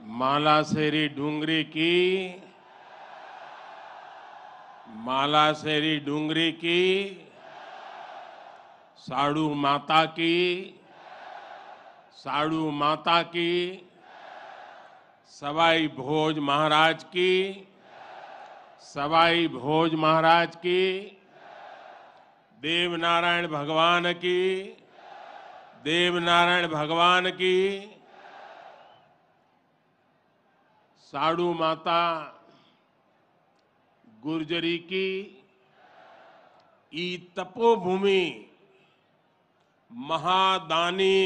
मालासेरी डूंगरी की साड़ू माता की सवाई भोज महाराज की देवनारायण भगवान की साड़ू माता गुर्जरी की ई तपोभूमि महादानी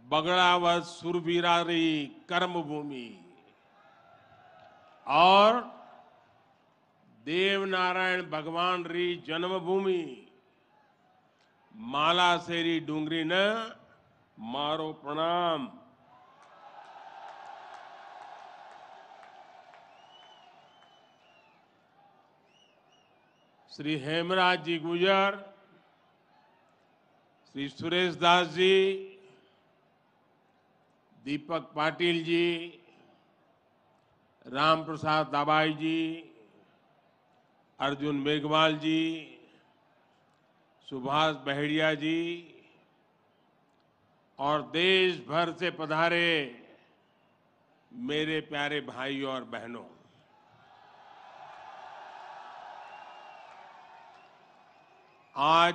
बगड़ावत सुरबीरारी कर्मभूमि और देवनारायण भगवान री जन्मभूमि मालासेरी डूंगरी ने मारो प्रणाम। श्री हेमराज जी गुजर, श्री सुरेश दास जी, दीपक पाटिल जी, राम प्रसाद दाबाई जी, अर्जुन मेघवाल जी, सुभाष बहेड़िया जी और देश भर से पधारे मेरे प्यारे भाइयों और बहनों, आज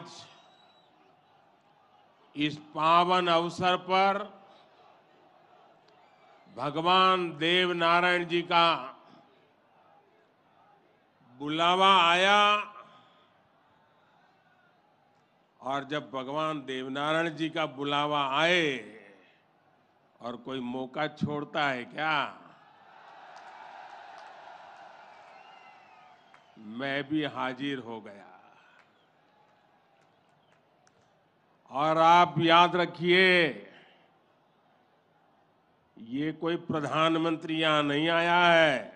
इस पावन अवसर पर भगवान देवनारायण जी का बुलावा आया और जब भगवान देवनारायण जी का बुलावा आए और कोई मौका छोड़ता है क्या? मैं भी हाजिर हो गया। और आप याद रखिए, ये कोई प्रधानमंत्री यहां नहीं आया है।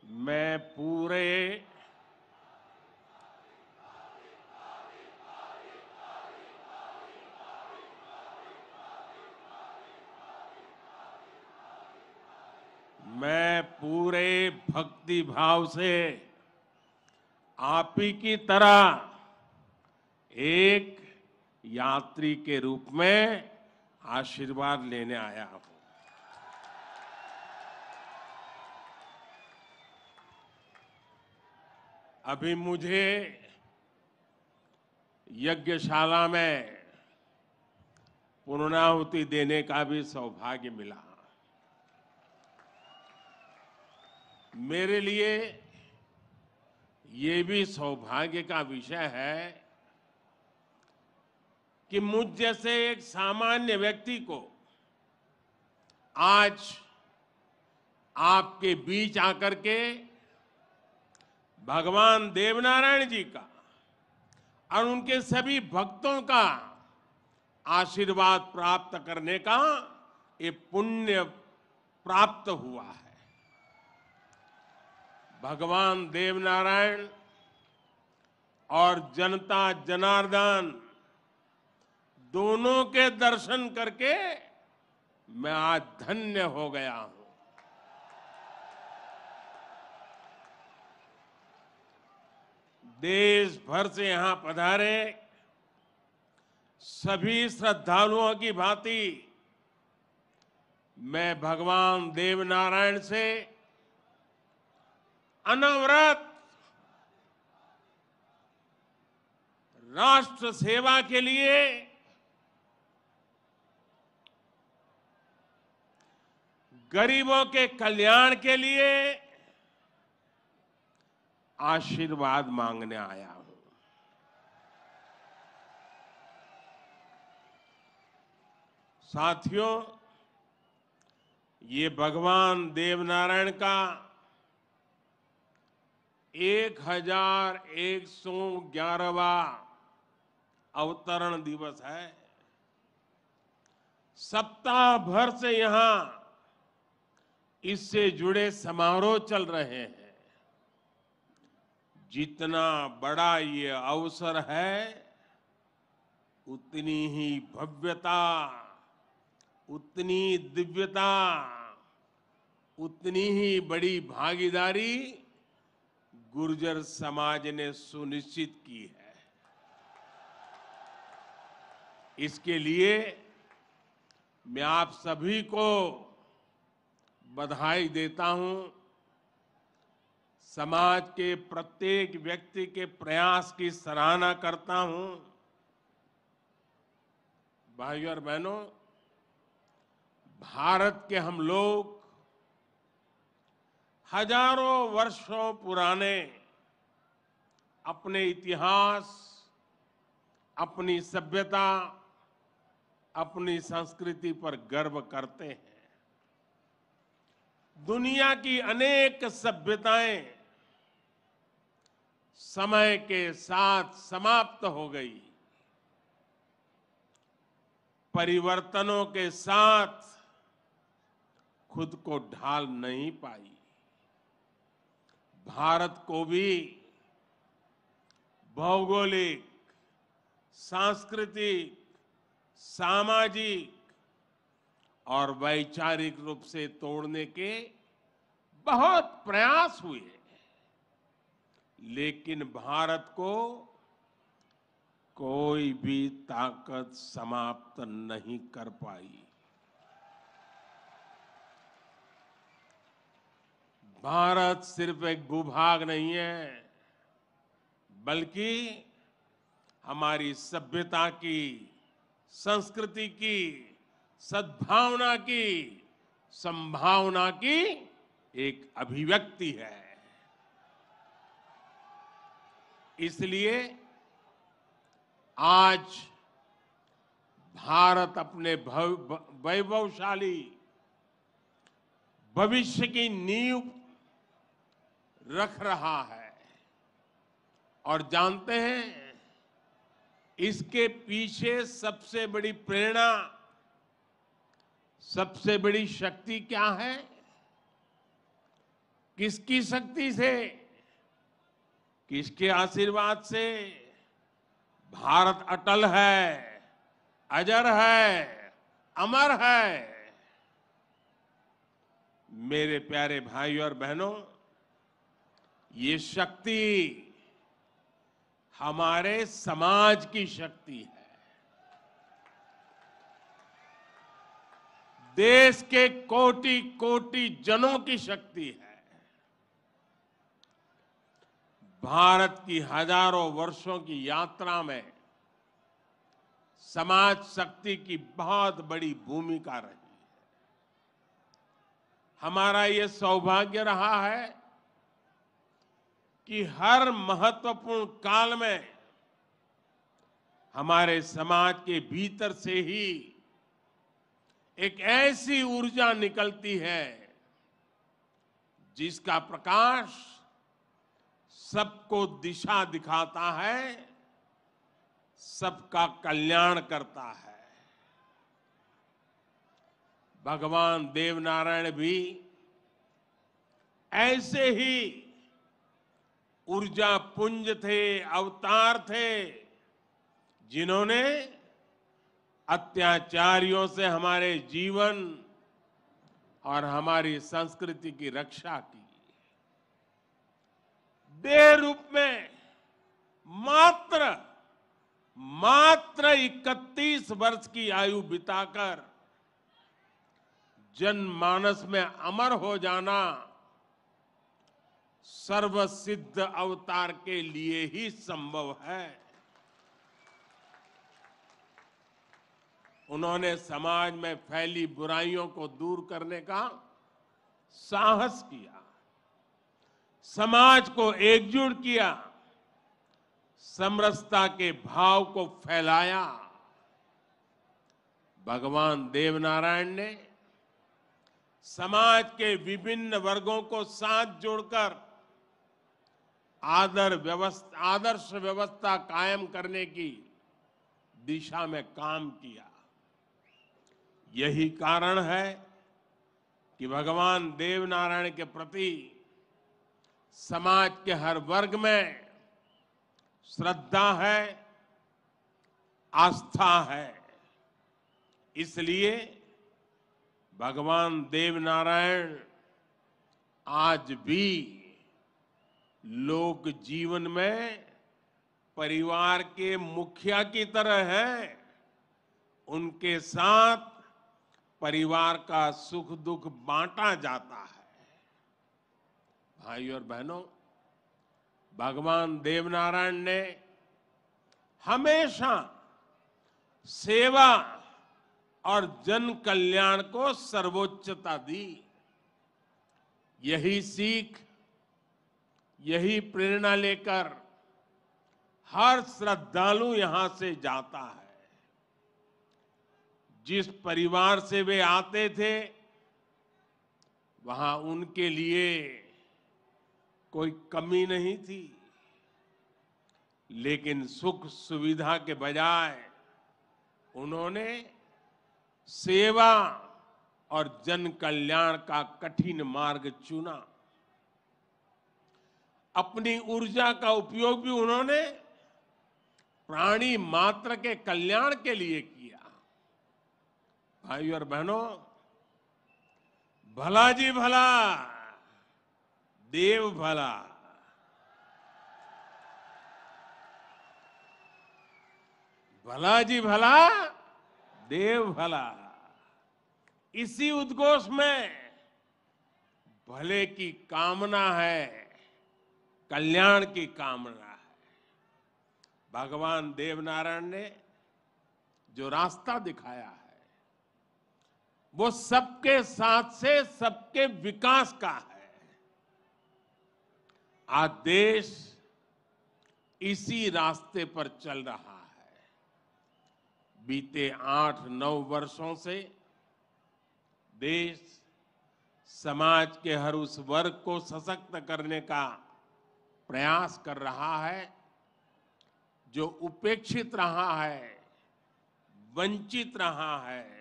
मैं पूरे भक्ति भाव से आप ही की तरह एक यात्री के रूप में आशीर्वाद लेने आया हूं। अभी मुझे यज्ञशाला में पूर्णाहुति देने का भी सौभाग्य मिला। मेरे लिए ये भी सौभाग्य का विषय है कि मुझ जैसे एक सामान्य व्यक्ति को आज आपके बीच आकर के भगवान देवनारायण जी का और उनके सभी भक्तों का आशीर्वाद प्राप्त करने का ये पुण्य प्राप्त हुआ है। भगवान देवनारायण और जनता जनार्दन दोनों के दर्शन करके मैं आज धन्य हो गया हूं। देश भर से यहां पधारे सभी श्रद्धालुओं की भांति मैं भगवान देवनारायण से अनवरत राष्ट्र सेवा के लिए गरीबों के कल्याण के लिए आशीर्वाद मांगने आया हूं। साथियों, ये भगवान देवनारायण का 1111वां अवतरण दिवस है। सप्ताह भर से यहां इससे जुड़े समारोह चल रहे हैं। जितना बड़ा ये अवसर है, उतनी ही भव्यता, उतनी दिव्यता, उतनी ही बड़ी भागीदारी गुर्जर समाज ने सुनिश्चित की है। इसके लिए मैं आप सभी को बधाई देता हूं। समाज के प्रत्येक व्यक्ति के प्रयास की सराहना करता हूं। भाइयों और बहनों, भारत के हम लोग हजारों वर्षों पुराने अपने इतिहास, अपनी सभ्यता, अपनी संस्कृति पर गर्व करते हैं। दुनिया की अनेक सभ्यताएं समय के साथ समाप्त हो गई, परिवर्तनों के साथ खुद को ढाल नहीं पाई। भारत को भी भौगोलिक, सांस्कृतिक, सामाजिक और वैचारिक रूप से तोड़ने के बहुत प्रयास हुए, लेकिन भारत को कोई भी ताकत समाप्त नहीं कर पाई। भारत सिर्फ एक भूभाग नहीं है, बल्कि हमारी सभ्यता की, संस्कृति की, सद्भावना की, संभावना की एक अभिव्यक्ति है। इसलिए आज भारत अपने वैभवशाली भविष्य की नींव रख रहा है। और जानते हैं, इसके पीछे सबसे बड़ी प्रेरणा, सबसे बड़ी शक्ति क्या है? किसकी शक्ति से, किसके आशीर्वाद से? भारत अटल है, अजर है, अमर है। मेरे प्यारे भाइयों और बहनों, ये शक्ति हमारे समाज की शक्ति है। देश के कोटि कोटि जनों की शक्ति है। भारत की हजारों वर्षों की यात्रा में समाज शक्ति की बहुत बड़ी भूमिका रही है। हमारा ये सौभाग्य रहा है कि हर महत्वपूर्ण काल में हमारे समाज के भीतर से ही एक ऐसी ऊर्जा निकलती है जिसका प्रकाश सबको दिशा दिखाता है, सबका कल्याण करता है। भगवान देवनारायण भी ऐसे ही ऊर्जा पुंज थे, अवतार थे, जिन्होंने अत्याचारियों से हमारे जीवन और हमारी संस्कृति की रक्षा की। देह रूप में मात्र 31 वर्ष की आयु बिताकर जनमानस में अमर हो जाना सर्वसिद्ध अवतार के लिए ही संभव है। उन्होंने समाज में फैली बुराइयों को दूर करने का साहस किया, समाज को एकजुट किया, समरसता के भाव को फैलाया। भगवान देवनारायण ने समाज के विभिन्न वर्गों को साथ जोड़कर आदर्श व्यवस्था कायम करने की दिशा में काम किया। यही कारण है कि भगवान देवनारायण के प्रति समाज के हर वर्ग में श्रद्धा है, आस्था है। इसलिए भगवान देवनारायण आज भी लोक जीवन में परिवार के मुखिया की तरह हैं। उनके साथ परिवार का सुख दुख बांटा जाता है। भाई और बहनों, भगवान देवनारायण ने हमेशा सेवा और जन कल्याण को सर्वोच्चता दी। यही सीख, यही प्रेरणा लेकर हर श्रद्धालु यहां से जाता है। जिस परिवार से वे आते थे, वहां उनके लिए कोई कमी नहीं थी, लेकिन सुख सुविधा के बजाय उन्होंने सेवा और जन कल्याण का कठिन मार्ग चुना। अपनी ऊर्जा का उपयोग भी उन्होंने प्राणी मात्र के कल्याण के लिए किया। भाई और बहनों, भला जी भला, देव भला। भला जी भला, देव भला। इसी उद्घोष में भले की कामना है, कल्याण की कामना है। भगवान देवनारायण ने जो रास्ता दिखाया है, वो सबके साथ से सबके विकास का है। आज देश इसी रास्ते पर चल रहा है। बीते 8-9 वर्षों से देश समाज के हर उस वर्ग को सशक्त करने का प्रयास कर रहा है जो उपेक्षित रहा है, वंचित रहा है।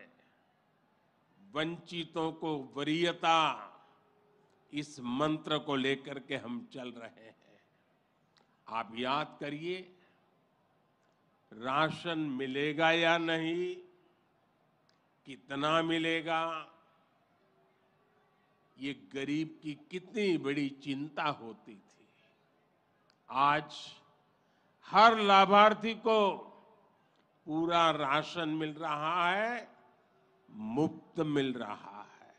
वंचितों को वरीयता, इस मंत्र को लेकर के हम चल रहे हैं। आप याद करिए, राशन मिलेगा या नहीं, कितना मिलेगा, ये गरीब की कितनी बड़ी चिंता होती थी। आज हर लाभार्थी को पूरा राशन मिल रहा है, मुफ्त मिल रहा है।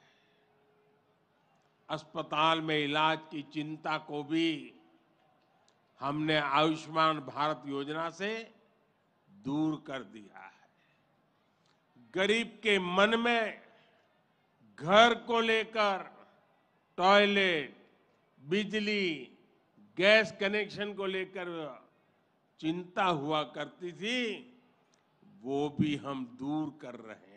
अस्पताल में इलाज की चिंता को भी हमने आयुष्मान भारत योजना से दूर कर दिया है। गरीब के मन में घर को लेकर टॉयलेट, बिजली, गैस कनेक्शन को लेकर चिंता हुआ करती थी, वो भी हम दूर कर रहे हैं।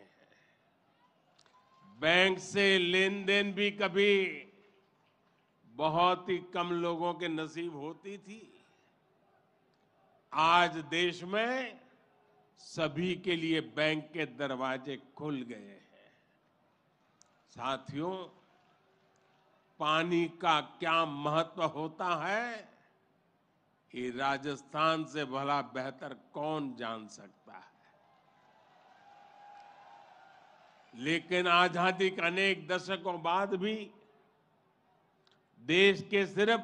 बैंक से लेन देन भी कभी बहुत ही कम लोगों के नसीब होती थी। आज देश में सभी के लिए बैंक के दरवाजे खुल गए हैं। साथियों, पानी का क्या महत्व होता है, ये राजस्थान से भला बेहतर कौन जान सकता है। लेकिन आजादी के अनेक दशकों बाद भी देश के सिर्फ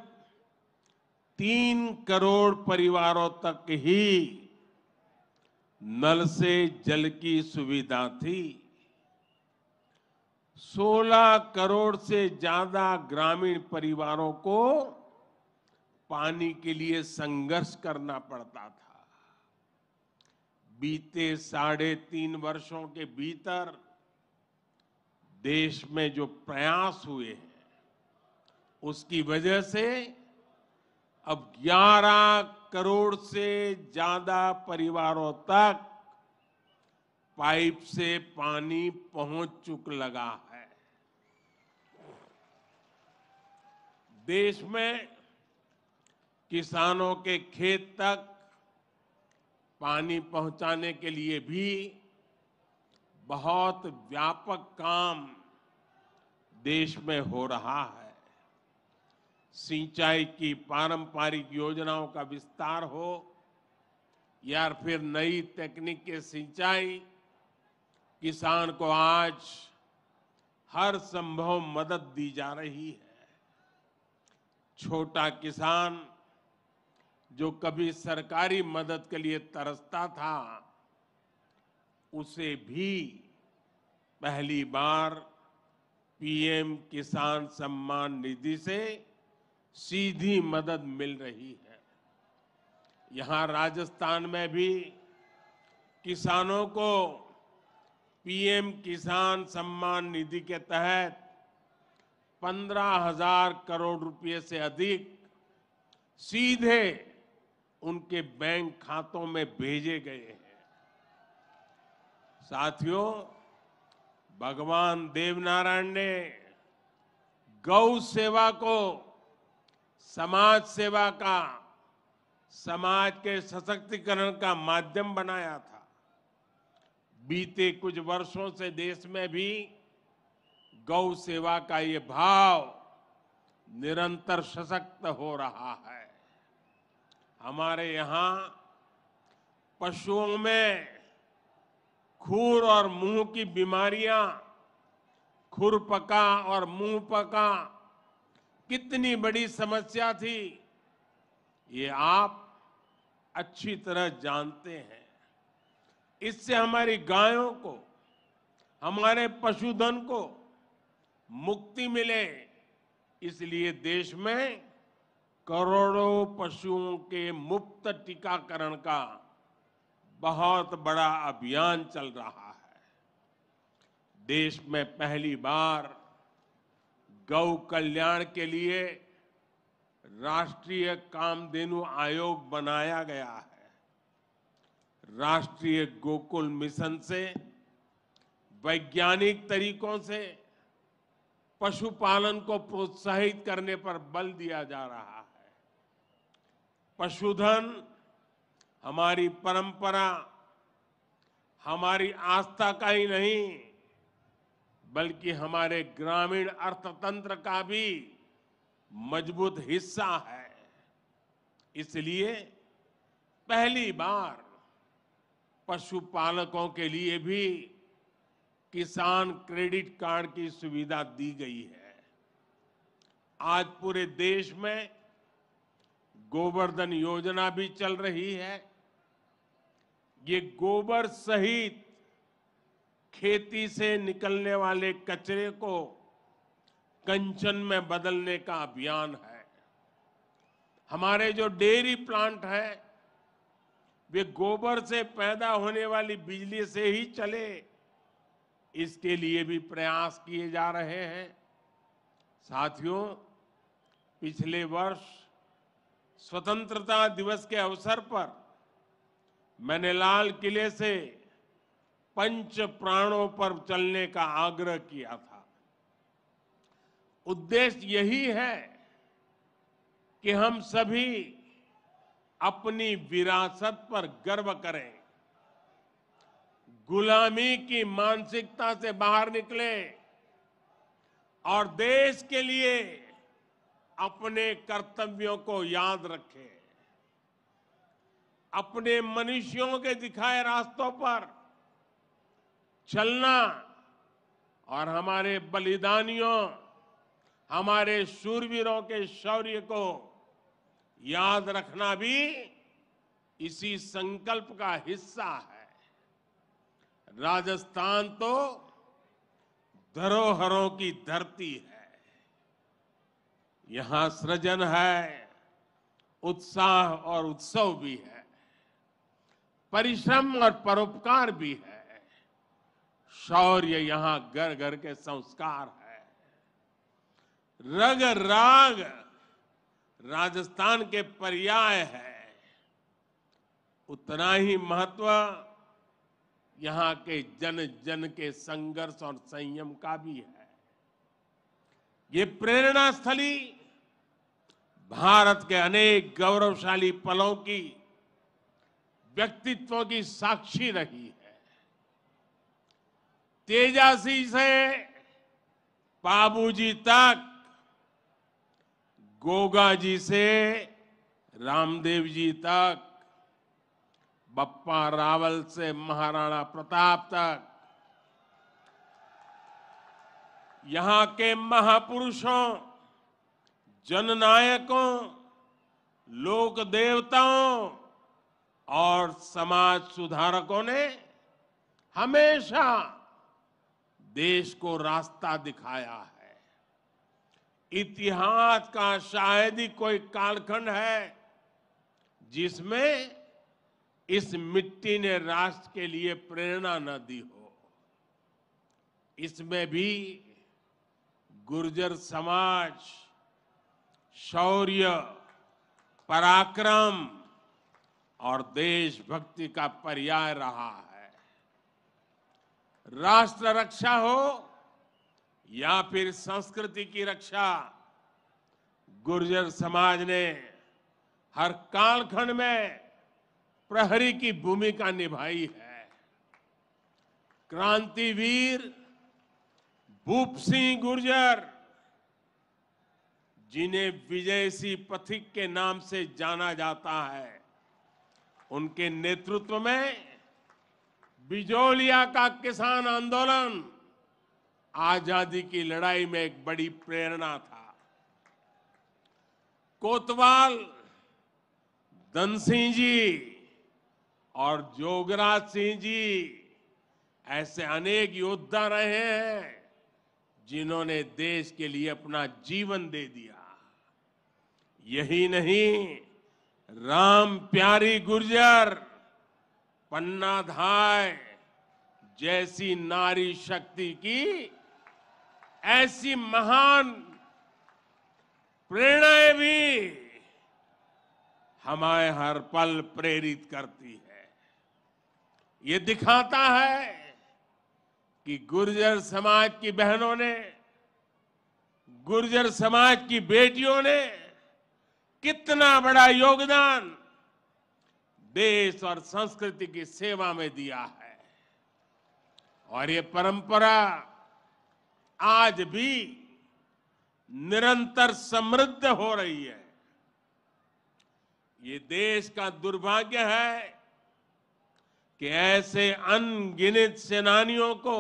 3 करोड़ परिवारों तक ही नल से जल की सुविधा थी। 16 करोड़ से ज्यादा ग्रामीण परिवारों को पानी के लिए संघर्ष करना पड़ता था। बीते 3.5 वर्षों के भीतर देश में जो प्रयास हुए हैं, उसकी वजह से अब 11 करोड़ से ज्यादा परिवारों तक पाइप से पानी पहुंच चुक लगा है। देश में किसानों के खेत तक पानी पहुंचाने के लिए भी बहुत व्यापक काम देश में हो रहा है। सिंचाई की पारंपरिक योजनाओं का विस्तार हो, या फिर नई तकनीक के सिंचाई, किसान को आज हर संभव मदद दी जा रही है। छोटा किसान जो कभी सरकारी मदद के लिए तरसता था, उसे भी पहली बार पीएम किसान सम्मान निधि से सीधी मदद मिल रही है। यहां राजस्थान में भी किसानों को पीएम किसान सम्मान निधि के तहत 15,000 करोड़ रुपए से अधिक सीधे उनके बैंक खातों में भेजे गए हैं। साथियों, भगवान देवनारायण ने गौ सेवा को समाज सेवा का, समाज के सशक्तिकरण का माध्यम बनाया था। बीते कुछ वर्षों से देश में भी गौ सेवा का ये भाव निरंतर सशक्त हो रहा है। हमारे यहाँ पशुओं में खुर और मुंह की बीमारियां, खुरपका और मुंहपका कितनी बड़ी समस्या थी, ये आप अच्छी तरह जानते हैं। इससे हमारी गायों को, हमारे पशुधन को मुक्ति मिले, इसलिए देश में करोड़ों पशुओं के मुफ्त टीकाकरण का बहुत बड़ा अभियान चल रहा है। देश में पहली बार गौ कल्याण के लिए राष्ट्रीय कामधेनु आयोग बनाया गया है। राष्ट्रीय गोकुल मिशन से वैज्ञानिक तरीकों से पशुपालन को प्रोत्साहित करने पर बल दिया जा रहा है। पशुधन हमारी परंपरा, हमारी आस्था का ही नहीं, बल्कि हमारे ग्रामीण अर्थतंत्र का भी मजबूत हिस्सा है। इसलिए पहली बार पशुपालकों के लिए भी किसान क्रेडिट कार्ड की सुविधा दी गई है। आज पूरे देश में गोवर्धन योजना भी चल रही है। ये गोबर सहित खेती से निकलने वाले कचरे को कंचन में बदलने का अभियान है। हमारे जो डेयरी प्लांट है, वे गोबर से पैदा होने वाली बिजली से ही चले, इसके लिए भी प्रयास किए जा रहे हैं। साथियों, पिछले वर्ष स्वतंत्रता दिवस के अवसर पर मैंने लाल किले से पंच प्राणों पर चलने का आग्रह किया था। उद्देश्य यही है कि हम सभी अपनी विरासत पर गर्व करें, गुलामी की मानसिकता से बाहर निकले और देश के लिए अपने कर्तव्यों को याद रखें। अपने मनुष्यों के दिखाए रास्तों पर चलना और हमारे बलिदानियों, हमारे शूरवीरों के शौर्य को याद रखना भी इसी संकल्प का हिस्सा है। राजस्थान तो धरोहरों की धरती है। यहां सृजन है, उत्साह और उत्सव भी है, परिश्रम और परोपकार भी है। शौर्य यहां घर घर के संस्कार है। रग राग राजस्थान के पर्याय है। उतना ही महत्व यहां के जन जन के संघर्ष और संयम का भी है। ये प्रेरणा स्थली भारत के अनेक गौरवशाली पलों की, व्यक्तित्वों की साक्षी रही है। तेजासी से बाबूजी तक, गोगा जी से रामदेव जी तक, बप्पा रावल से महाराणा प्रताप तक यहां के महापुरुषों, जननायकों, लोक देवताओं और समाज सुधारकों ने हमेशा देश को रास्ता दिखाया है। इतिहास का शायद ही कोई कालखंड है जिसमें इस मिट्टी ने राष्ट्र के लिए प्रेरणा न दी हो। इसमें भी गुर्जर समाज शौर्य, पराक्रम और देशभक्ति का पर्याय रहा है। राष्ट्र रक्षा हो या फिर संस्कृति की रक्षा, गुर्जर समाज ने हर कालखंड में प्रहरी की भूमिका निभाई है। क्रांतिवीर भूप सिंह गुर्जर, जिन्हें विजय सिंह पथिक के नाम से जाना जाता है, उनके नेतृत्व में बिजोलिया का किसान आंदोलन आजादी की लड़ाई में एक बड़ी प्रेरणा था। कोतवाल धन सिंह जी और जोगराज सिंह जी ऐसे अनेक योद्धा रहे हैं जिन्होंने देश के लिए अपना जीवन दे दिया। यही नहीं, राम प्यारी गुर्जर, पन्ना धाय जैसी नारी शक्ति की ऐसी महान प्रेरणाएं भी हमें हर पल प्रेरित करती है। ये दिखाता है कि गुर्जर समाज की बहनों ने, गुर्जर समाज की बेटियों ने कितना बड़ा योगदान देश और संस्कृति की सेवा में दिया है। और ये परंपरा आज भी निरंतर समृद्ध हो रही है। ये देश का दुर्भाग्य है कि ऐसे अनगिनत सेनानियों को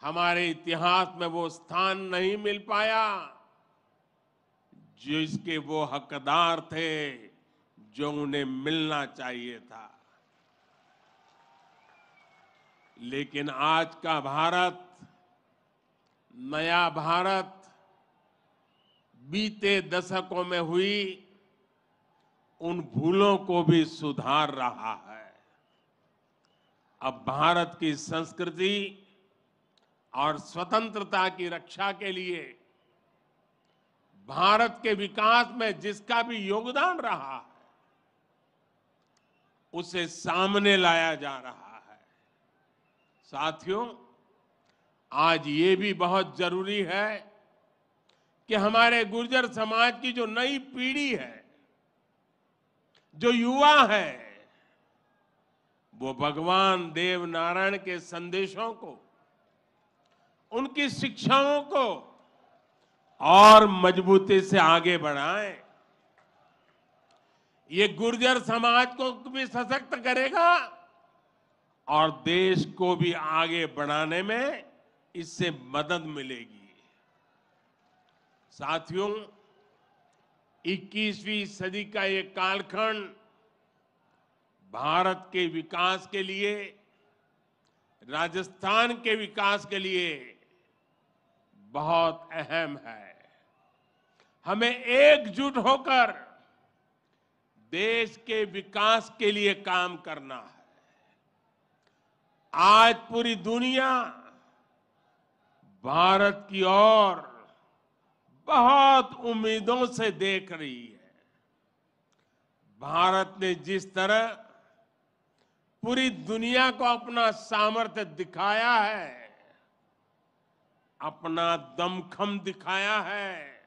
हमारे इतिहास में वो स्थान नहीं मिल पाया जिसके वो हकदार थे, जो उन्हें मिलना चाहिए था। लेकिन आज का भारत, नया भारत, बीते दशकों में हुई उन भूलों को भी सुधार रहा है। अब भारत की संस्कृति और स्वतंत्रता की रक्षा के लिए भारत के विकास में जिसका भी योगदान रहा है, उसे सामने लाया जा रहा है। साथियों, आज ये भी बहुत जरूरी है कि हमारे गुर्जर समाज की जो नई पीढ़ी है, जो युवा है, वो भगवान देव नारायण के संदेशों को, उनकी शिक्षाओं को और मजबूती से आगे बढ़ाएं। ये गुर्जर समाज को भी सशक्त करेगा और देश को भी आगे बढ़ाने में इससे मदद मिलेगी। साथियों, 21वीं सदी का ये कालखंड भारत के विकास के लिए, राजस्थान के विकास के लिए बहुत अहम है। हमें एकजुट होकर देश के विकास के लिए काम करना है। आज पूरी दुनिया भारत की ओर बहुत उम्मीदों से देख रही है। भारत ने जिस तरह पूरी दुनिया को अपना सामर्थ्य दिखाया है, अपना दमखम दिखाया है,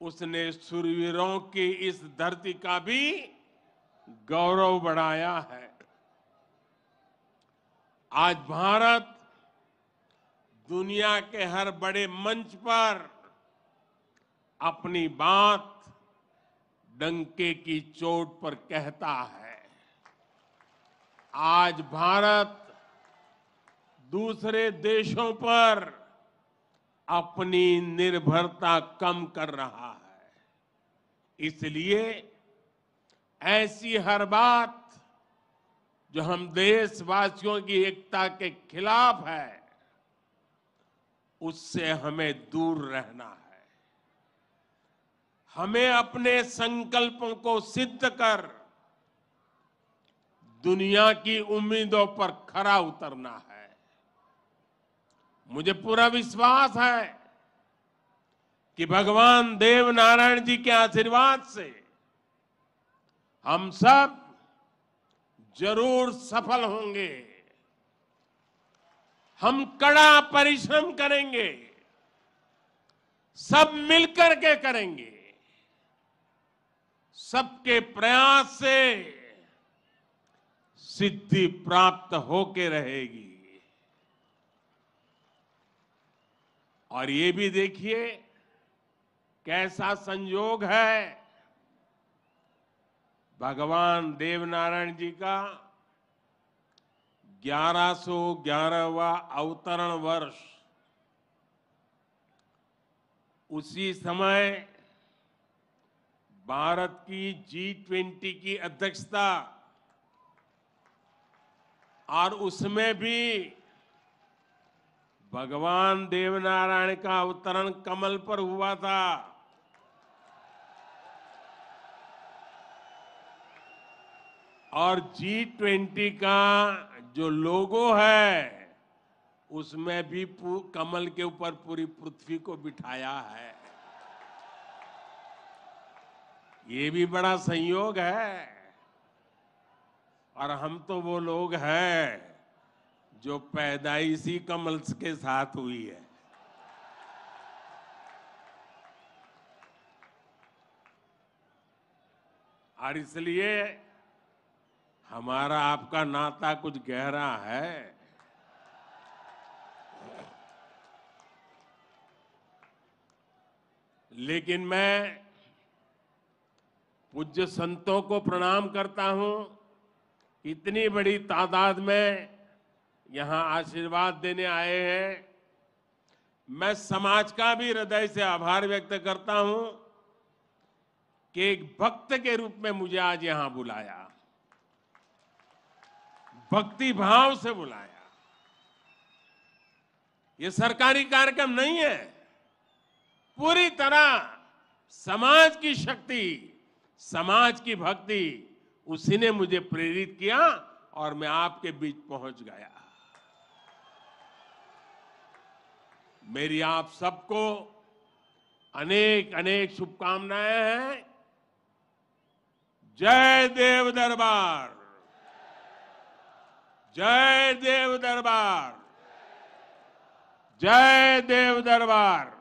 उसने शूरवीरों की इस धरती का भी गौरव बढ़ाया है। आज भारत दुनिया के हर बड़े मंच पर अपनी बात डंके की चोट पर कहता है, आज भारत दूसरे देशों पर अपनी निर्भरता कम कर रहा है। इसलिए ऐसी हर बात जो हम देशवासियों की एकता के खिलाफ है, उससे हमें दूर रहना है। हमें अपने संकल्पों को सिद्ध कर दुनिया की उम्मीदों पर खरा उतरना है। मुझे पूरा विश्वास है कि भगवान देव नारायण जी के आशीर्वाद से हम सब जरूर सफल होंगे। हम कड़ा परिश्रम करेंगे, सब मिलकर के करेंगे। सबके प्रयास से सिद्धि प्राप्त होके रहेगी। और ये भी देखिए कैसा संयोग है, भगवान देवनारायण जी का 1111वां अवतरण वर्ष। उसी समय भारत की G20 की अध्यक्षता, और उसमें भी भगवान देवनारायण का अवतरण कमल पर हुआ था। और G20 का जो लोगो है, उसमें भी कमल के ऊपर पूरी पृथ्वी को बिठाया है। ये भी बड़ा संयोग है। और हम तो वो लोग हैं जो पैदाइशी कमल के साथ हुई है। और इसलिए हमारा आपका नाता कुछ गहरा है। लेकिन मैं पूज्य संतों को प्रणाम करता हूं, इतनी बड़ी तादाद में यहां आशीर्वाद देने आए हैं। मैं समाज का भी हृदय से आभार व्यक्त करता हूं कि एक भक्त के रूप में मुझे आज यहां बुलाया, भक्ति भाव से बुलाया। ये सरकारी कार्यक्रम नहीं है, पूरी तरह समाज की शक्ति, समाज की भक्ति, उसी ने मुझे प्रेरित किया और मैं आपके बीच पहुंच गया। मेरी आप सबको अनेक अनेक शुभकामनाएं हैं। जय देव दरबार, जय देव दरबार, जय देव दरबार।